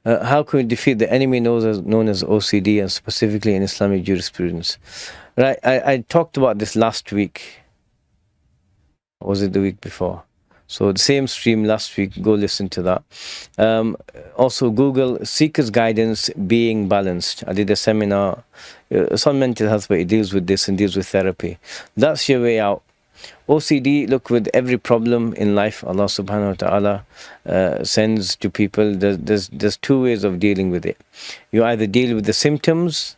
How can we defeat the enemy known as OCD, and specifically in Islamic jurisprudence? Right, I talked about this last week. Or was it the week before? So the same stream last week, go listen to that. Also Google Seeker's Guidance, Being Balanced. I did a seminar. It's on mental health, but it deals with this and deals with therapy. That's your way out. OCD, look, with every problem in life, Allah subhanahu wa ta'ala sends to people, there's two ways of dealing with it. You either deal with the symptoms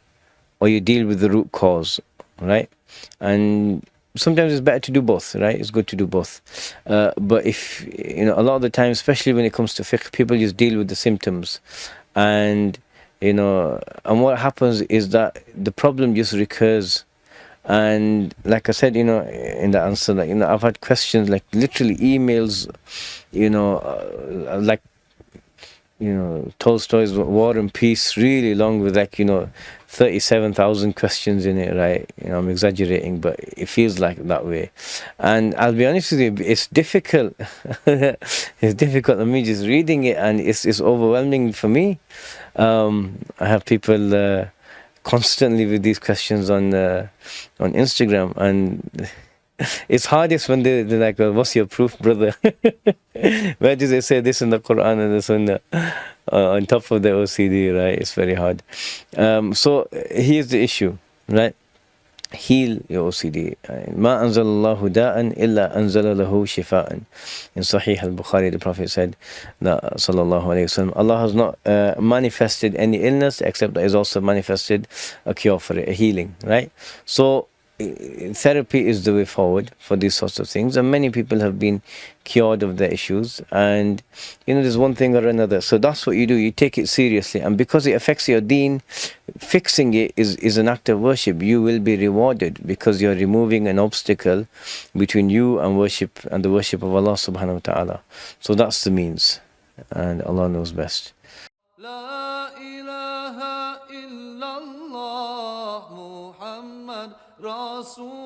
or you deal with the root cause, right? And sometimes it's better to do both, right? It's good to do both. But if, a lot of the time, especially when it comes to fiqh, people just deal with the symptoms. And, and what happens is that the problem just recurs. And like I said, in the answer, like, I've had questions, like literally emails, like, Tolstoy's War and Peace, really long, with 37,000 questions in it, right? I'm exaggerating, but it feels like that way. And I'll be honest with you, it's difficult. It's difficult. I mean, just reading it, and it's overwhelming for me. I have people constantly with these questions on Instagram, and it's hardest when they're like, well, what's your proof, brother? Where does it say this in the Quran and the Sunnah on top of the OCD, right? It's very hard. So here's the issue, right? Heal your OCD. Ma anzalallahu da'an illa anzala lahu shifa'an. In Sahih al-Bukhari, the Prophet said that, sallallahu alayhi wasallam, Allah has not manifested any illness except that He has also manifested a cure for it, a healing, right? So therapy is the way forward for these sorts of things, and many people have been cured of their issues. And there's one thing or another, so that's what you do. You take it seriously, and because it affects your deen, fixing it is an act of worship. You will be rewarded because you're removing an obstacle between you and worship, and the worship of Allah subhanahu wa ta'ala. So that's the means, and Allah knows best. La ilaha illallah Muhammad Rasul